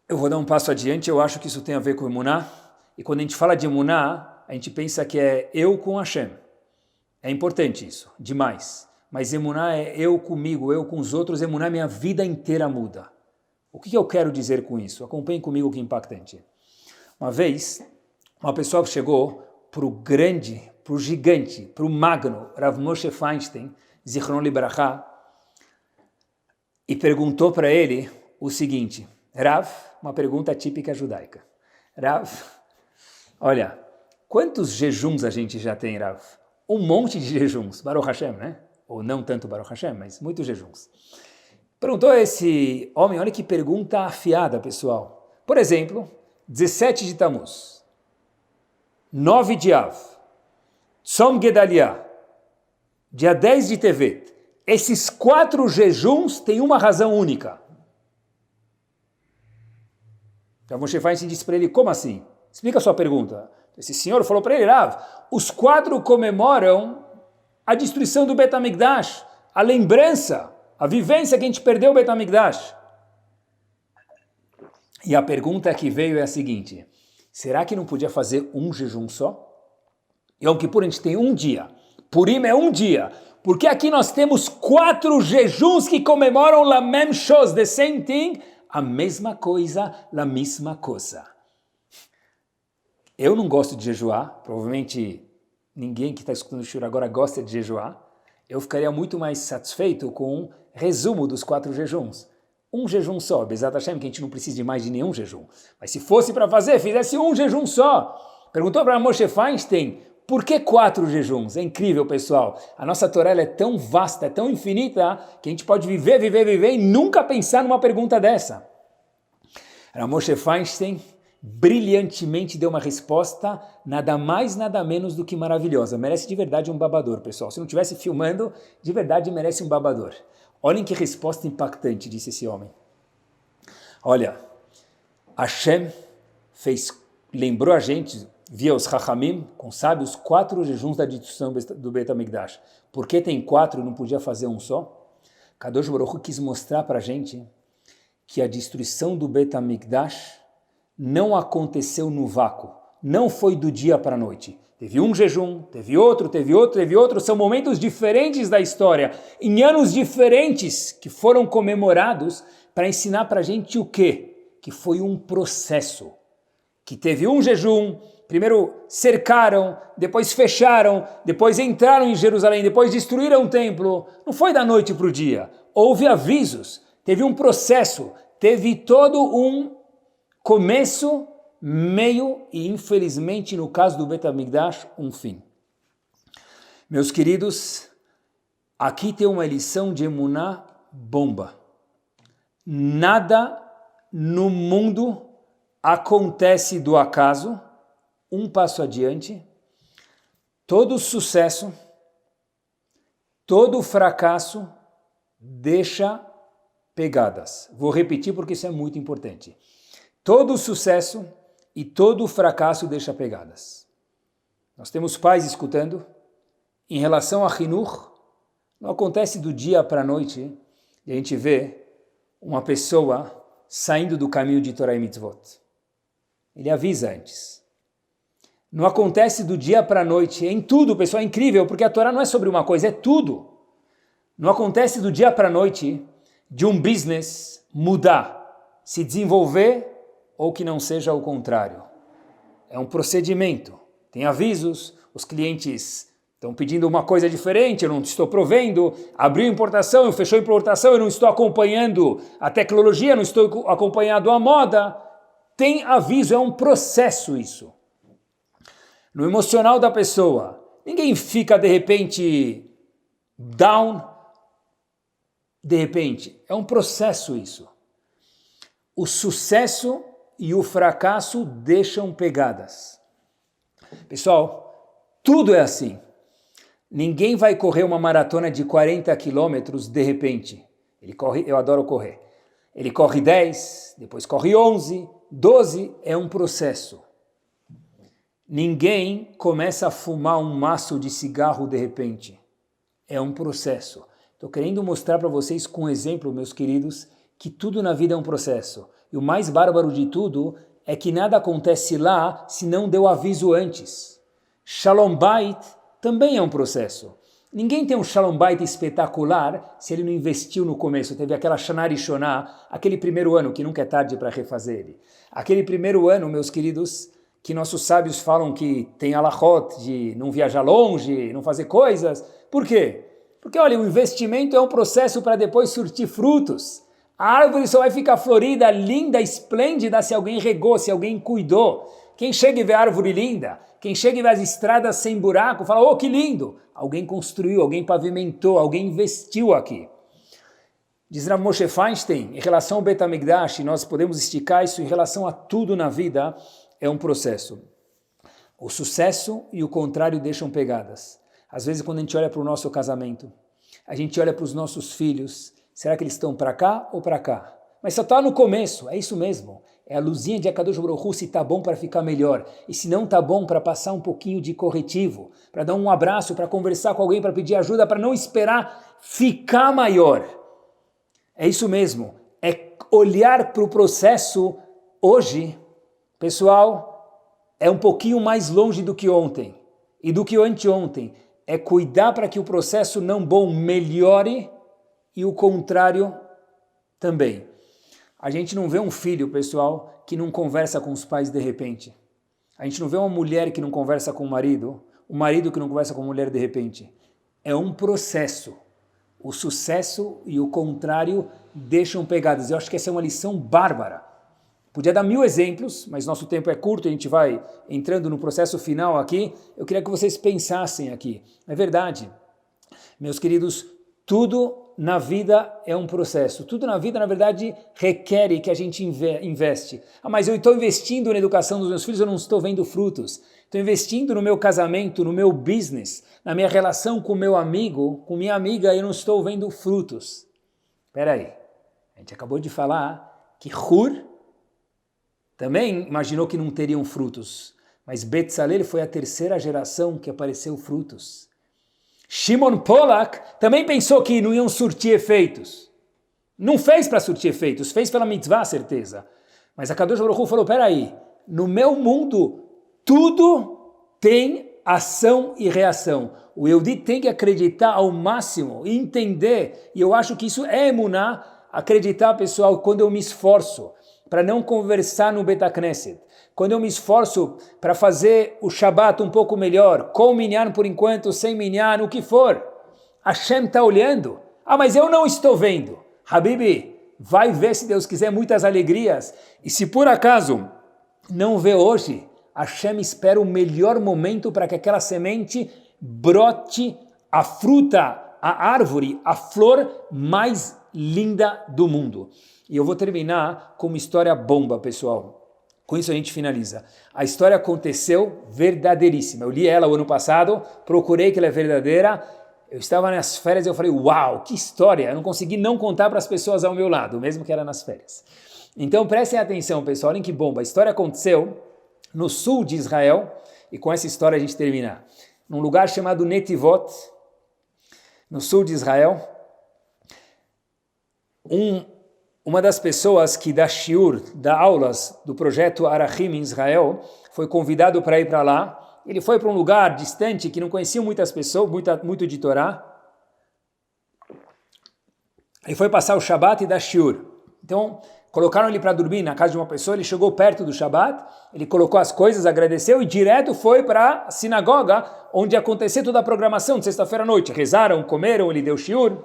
eu vou dar um passo adiante. Eu acho que isso tem a ver com emuná, e quando a gente fala de emuná, a gente pensa que é eu com Hashem. É importante isso, demais. Mas emuná é eu comigo, eu com os outros. Emuná, minha vida inteira muda. O que eu quero dizer com isso? Acompanhem comigo que é impactante. Uma vez, uma pessoa chegou para o grande, para o gigante, para o magno, Rav Moshe Feinstein, Zichron Libraha, e perguntou para ele o seguinte, Rav, uma pergunta típica judaica. Rav, olha, quantos jejuns a gente já tem, Rav? Um monte de jejuns, Baruch Hashem, né? Ou não tanto Baruch Hashem, mas muitos jejuns. Perguntou a esse homem, olha que pergunta afiada, pessoal. Por exemplo, 17 de Tammuz, 9 de Av, Tzom Gedaliah, dia 10 de Tevet. Esses 4 jejuns têm uma razão única. Então Moshe Feinstein disse para ele, como assim? Explica a sua pergunta. Esse senhor falou para ele, Rav, os 4 comemoram a destruição do Bet HaMikdash, a lembrança, a vivência que a gente perdeu o Bet HaMikdash. E a pergunta que veio é a seguinte, será que não podia fazer um jejum só? Yom Kippur a gente tem um dia, Purim é um dia, porque aqui nós temos 4 jejuns que comemoram la même chose, the same thing, a mesma coisa, la mesma coisa. Eu não gosto de jejuar, provavelmente ninguém que está escutando o shiur agora gosta de jejuar. Eu ficaria muito mais satisfeito com um resumo dos 4 jejuns. Um jejum só, Bezat Hashem, que a gente não precisa de mais de nenhum jejum. Mas se fosse para fazer, fizesse um jejum só. Perguntou para Moshe Feinstein, por que 4 jejuns? É incrível, pessoal. A nossa Torá é tão vasta, é tão infinita, que a gente pode viver e nunca pensar numa pergunta dessa. Moshe Feinstein brilhantemente deu uma resposta nada mais, nada menos do que maravilhosa. Merece de verdade um babador, pessoal. Se não estivesse filmando, de verdade merece um babador. Olhem que resposta impactante, disse esse homem. Olha, Hashem lembrou a gente, via os Chachamim, com sábios, 4 jejuns da destruição do Bet HaMikdash. Por que tem 4 e não podia fazer um só? Kadosh Baruch Hu quis mostrar para a gente que a destruição do Bet HaMikdash não aconteceu no vácuo, não foi do dia para a noite. Teve um jejum, teve outro, são momentos diferentes da história, em anos diferentes que foram comemorados para ensinar para a gente o quê? Que foi um processo, que teve um jejum, primeiro cercaram, depois fecharam, depois entraram em Jerusalém, depois destruíram o templo, não foi da noite para o dia, houve avisos, teve um processo, teve todo um começo, meio e, infelizmente, no caso do Bet HaMikdash, um fim. Meus queridos, aqui tem uma lição de emuná bomba. Nada no mundo acontece do acaso, um passo adiante. Todo sucesso, todo fracasso deixa pegadas. Vou repetir porque isso é muito importante. Todo sucesso e todo fracasso deixa pegadas. Nós temos pais escutando. Em relação a Hinuch, não acontece do dia para a noite e a gente vê uma pessoa saindo do caminho de Torah e Mitzvot. Ele avisa antes. Não acontece do dia para a noite. É em tudo, pessoal, é incrível, porque a Torá não é sobre uma coisa, é tudo. Não acontece do dia para a noite de um business mudar, se desenvolver ou que não seja o contrário. É um procedimento. Tem avisos, os clientes estão pedindo uma coisa diferente, eu não estou provendo, abriu importação, fechou importação, eu não estou acompanhando a tecnologia, não estou acompanhando a moda. Tem aviso, é um processo isso. No emocional da pessoa, ninguém fica de repente down, de repente. É um processo isso. O sucesso e o fracasso deixam pegadas. Pessoal, tudo é assim. Ninguém vai correr uma maratona de 40 quilômetros de repente. Ele corre, eu adoro correr. Ele corre 10, depois corre 11, 12, é um processo. Ninguém começa a fumar um maço de cigarro de repente. É um processo. Estou querendo mostrar para vocês com um exemplo, meus queridos, que tudo na vida é um processo. E o mais bárbaro de tudo é que nada acontece lá se não deu aviso antes. Shalom Bait também é um processo. Ninguém tem um Shalom Bait espetacular se ele não investiu no começo. Teve aquela Shana Rishonah, aquele primeiro ano, que nunca é tarde para refazer ele. Aquele primeiro ano, meus queridos, que nossos sábios falam que tem alachot de não viajar longe, não fazer coisas. Por quê? Porque, olha, o investimento é um processo para depois surtir frutos. A árvore só vai ficar florida, linda, esplêndida se alguém regou, se alguém cuidou. Quem chega e vê a árvore linda, quem chega e vê as estradas sem buraco, fala, oh, que lindo! Alguém construiu, alguém pavimentou, alguém investiu aqui. Diz Rav Moshe Feinstein, em relação ao Bet HaMikdash, nós podemos esticar isso em relação a tudo na vida, é um processo. O sucesso e o contrário deixam pegadas. Às vezes, quando a gente olha para o nosso casamento, a gente olha para os nossos filhos, será que eles estão para cá ou para cá? Mas só está no começo, é isso mesmo. É a luzinha de Akadosh Baruch Hu se está bom para ficar melhor. E se não está bom, para passar um pouquinho de corretivo, para dar um abraço, para conversar com alguém, para pedir ajuda, para não esperar ficar maior. É isso mesmo. É olhar para o processo hoje, pessoal, é um pouquinho mais longe do que ontem e do que anteontem. É cuidar para que o processo não bom melhore e o contrário também. A gente não vê um filho, pessoal, que não conversa com os pais de repente. A gente não vê uma mulher que não conversa com o marido que não conversa com a mulher de repente. É um processo. O sucesso e o contrário deixam pegadas. Eu acho que essa é uma lição bárbara. Podia dar 1000 exemplos, mas nosso tempo é curto, a gente vai entrando no processo final aqui. Eu queria que vocês pensassem aqui. É verdade, meus queridos, tudo na vida é um processo. Tudo na vida, na verdade, requer que a gente investe. Ah, mas eu estou investindo na educação dos meus filhos, eu não estou vendo frutos. Estou investindo no meu casamento, no meu business, na minha relação com meu amigo, com minha amiga, eu não estou vendo frutos. Espera aí, a gente acabou de falar que Hur também imaginou que não teriam frutos, mas Betzalel foi a terceira geração que apareceu frutos. Shimon Polak também pensou que não iam surtir efeitos. Não fez para surtir efeitos, fez pela mitzvah, certeza. Mas a Kadosh Baruch Hu falou, peraí, no meu mundo tudo tem ação e reação. O Yehudi tem que acreditar ao máximo e entender, e eu acho que isso é emuná, acreditar, pessoal, quando eu me esforço para não conversar no Bet HaKnesset, quando eu me esforço para fazer o Shabat um pouco melhor, com minyan por enquanto, sem minyan, o que for, Hashem está olhando. Ah, mas eu não estou vendo. Habibi, vai ver, se Deus quiser, muitas alegrias. E se por acaso não vê hoje, Hashem espera o melhor momento para que aquela semente brote a fruta, a árvore, a flor mais linda do mundo. E eu vou terminar com uma história bomba, pessoal. Com isso a gente finaliza. A história aconteceu verdadeiríssima. Eu li ela o ano passado, procurei que ela é verdadeira. Eu estava nas férias e eu falei, uau, que história. Eu não consegui não contar para as pessoas ao meu lado, mesmo que era nas férias. Então prestem atenção, pessoal, olhem que bomba. A história aconteceu no sul de Israel, e com essa história a gente termina. Num lugar chamado Netivot, no sul de Israel, um uma das pessoas que dá shiur, dá aulas do projeto Arachim em Israel, foi convidado para ir para lá. Ele foi para um lugar distante que não conhecia muitas pessoas, muito de Torá. Ele foi passar o Shabat e dar shiur. Então, colocaram ele para dormir na casa de uma pessoa, ele chegou perto do Shabat, ele colocou as coisas, agradeceu e direto foi para a sinagoga, onde aconteceu toda a programação de sexta-feira à noite. Rezaram, comeram, ele deu shiur.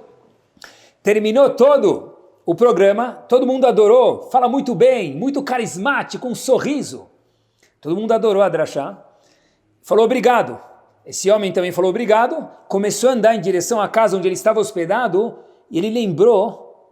Terminou todo o programa, todo mundo adorou, fala muito bem, muito carismático, um sorriso. Todo mundo adorou a drachá. Falou obrigado. Esse homem também falou obrigado, começou a andar em direção à casa onde ele estava hospedado, e ele lembrou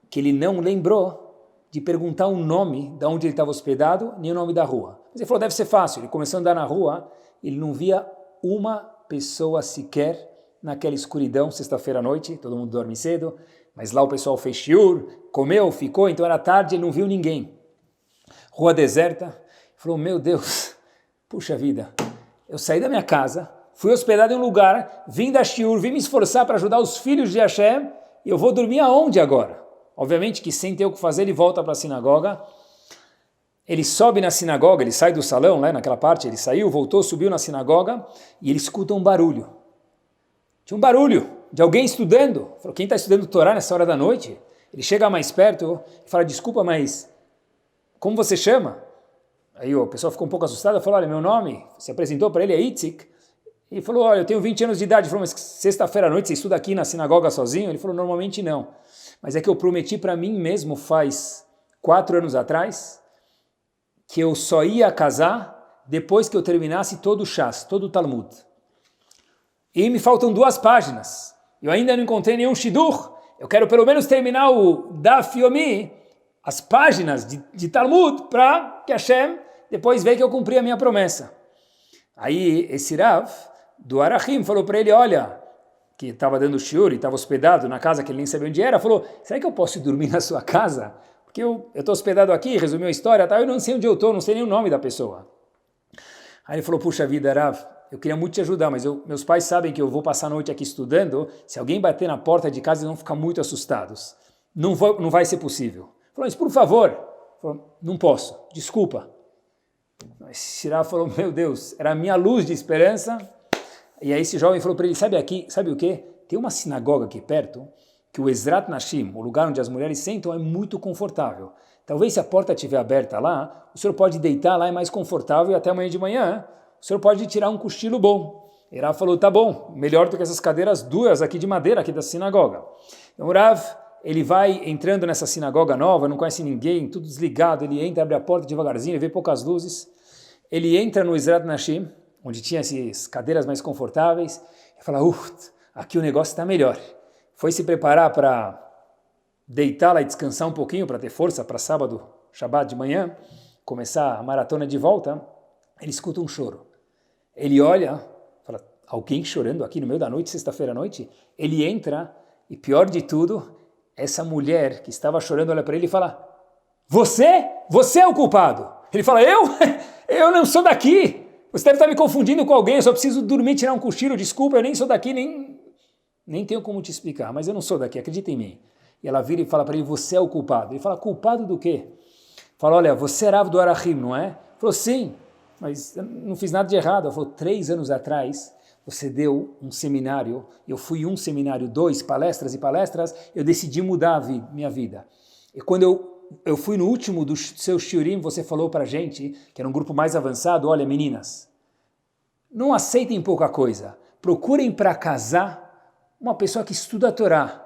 que ele não lembrou de perguntar o nome de onde ele estava hospedado, nem o nome da rua. Mas ele falou, deve ser fácil. Ele começou a andar na rua, ele não via uma pessoa sequer naquela escuridão, sexta-feira à noite, todo mundo dorme cedo, mas lá o pessoal fez shiur, comeu, ficou, então era tarde, ele não viu ninguém. Rua deserta, ele falou, meu Deus, puxa vida, eu saí da minha casa, fui hospedado em um lugar, vim da shiur, vim me esforçar para ajudar os filhos de Hashem, e eu vou dormir aonde agora? Obviamente que sem ter o que fazer, ele volta para a sinagoga, ele sobe na sinagoga, ele sai do salão, né, naquela parte, ele saiu, voltou, subiu na sinagoga, e ele escuta um barulho. Tinha um barulho de alguém estudando. Falou, quem está estudando Torá nessa hora da noite? Ele chega mais perto e fala, desculpa, mas como você chama? Aí o pessoal ficou um pouco assustado, falou, olha, meu nome, se apresentou para ele, é Itzik. Ele falou, olha, eu tenho 20 anos de idade. Ele falou, mas sexta-feira à noite você estuda aqui na sinagoga sozinho? Ele falou, normalmente não. Mas é que eu prometi para mim mesmo faz 4 anos atrás que eu só ia casar depois que eu terminasse todo o Shas, todo o Talmud. E me faltam 2 páginas. Eu ainda não encontrei nenhum shidur. Eu quero pelo menos terminar o Daf Yomi, as páginas de Talmud, para que Hashem depois veja que eu cumpri a minha promessa. Aí esse Rav do Arachim falou para ele, olha, que estava dando shiur e estava hospedado na casa que ele nem sabia onde era, falou, será que eu posso dormir na sua casa? Porque eu estou hospedado aqui, resumiu a história, tá? Eu não sei onde eu estou, não sei nem o nome da pessoa. Aí ele falou, puxa vida, Rav, eu queria muito te ajudar, mas meus pais sabem que eu vou passar a noite aqui estudando, se alguém bater na porta de casa, eles vão ficar muito assustados. Não vai ser possível. Ele falou, mas por favor. Ele falou, não posso, desculpa. Esse Rav falou, meu Deus, era a minha luz de esperança. E aí esse jovem falou para ele, sabe o quê? Tem uma sinagoga aqui perto, que o Ezrat Nashim, o lugar onde as mulheres sentam, é muito confortável. Talvez se a porta estiver aberta lá, o senhor pode deitar lá, é mais confortável, e até amanhã de manhã, o senhor pode tirar um cochilo bom. E Rav falou, tá bom, melhor do que essas cadeiras duras aqui de madeira, aqui da sinagoga. Então o Rav, ele vai entrando nessa sinagoga nova, não conhece ninguém, tudo desligado, ele entra, abre a porta devagarzinho, ele vê poucas luzes, ele entra no Ezrat Nashim, onde tinha essas cadeiras mais confortáveis, e fala, aqui o negócio está melhor. Foi se preparar para deitar lá e descansar um pouquinho, para ter força para sábado, Shabat de manhã, começar a maratona de volta, ele escuta um choro. Ele olha, fala, alguém chorando aqui no meio da noite, sexta-feira à noite? Ele entra, e pior de tudo, essa mulher que estava chorando olha para ele e fala, você é o culpado. Ele fala, eu não sou daqui. Você deve estar me confundindo com alguém, eu só preciso dormir, tirar um cochilo, desculpa, eu nem sou daqui, nem tenho como te explicar, mas eu não sou daqui, acredita em mim. E ela vira e fala para ele, você é o culpado. Ele fala, culpado do quê? Fala, olha, você é Rav do Arachim, não é? Ele falou, sim, mas eu não fiz nada de errado. Ela falou, 3 anos atrás, você deu um seminário, eu fui um seminário, 2 palestras e palestras, eu decidi mudar minha vida. E quando eu fui no último dos seus shiurim, você falou para a gente, que era um grupo mais avançado, olha meninas, não aceitem pouca coisa, procurem para casar uma pessoa que estuda a Torá,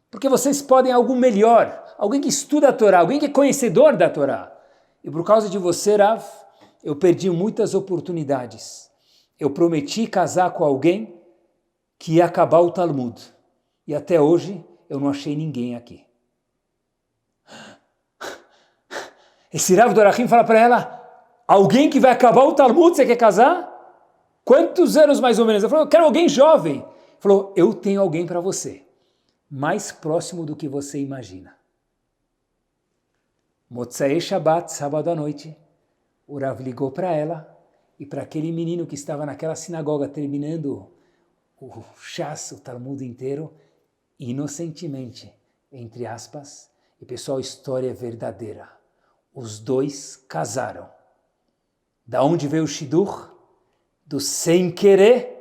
porque vocês podem algo melhor, alguém que estuda a Torá, alguém que é conhecedor da Torá. E por causa de você, Rav, eu perdi muitas oportunidades. Eu prometi casar com alguém que ia acabar o Talmud, e até hoje eu não achei ninguém aqui. Esse Rav do Arachim fala para ela, alguém que vai acabar o Talmud, você quer casar? Quantos anos mais ou menos? Ela falou, eu quero alguém jovem. Ele falou, eu tenho alguém para você, mais próximo do que você imagina. Motzei Shabbat, sábado à noite, o Rav ligou para ela e para aquele menino que estava naquela sinagoga terminando o Shas, o Talmud inteiro, inocentemente, entre aspas, E pessoal, a história é verdadeira. Os dois casaram. Da onde veio o Shidur? Do sem querer,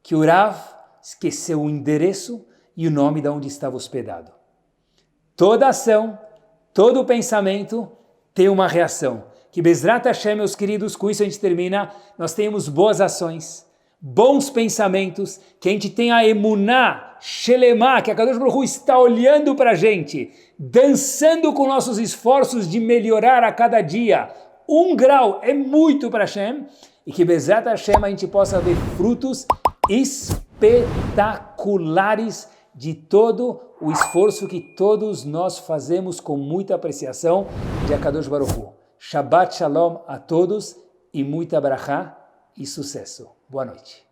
que o Rav esqueceu o endereço e o nome de onde estava hospedado. Toda ação, todo pensamento tem uma reação. Que Bezrat Hashem, meus queridos, com isso a gente termina, nós temos boas ações, bons pensamentos, que a gente tenha a emuná, shelemá, que a Kadosh Baruch Hu está olhando para a gente, dançando com nossos esforços de melhorar a cada dia. 1 grau é muito para Hashem, e que Bezrat Hashem a gente possa ver frutos espetaculares de todo o esforço que todos nós fazemos com muita apreciação de Akadosh Baruch Hu. Shabbat Shalom a todos e muita brachá e sucesso. Boa noite.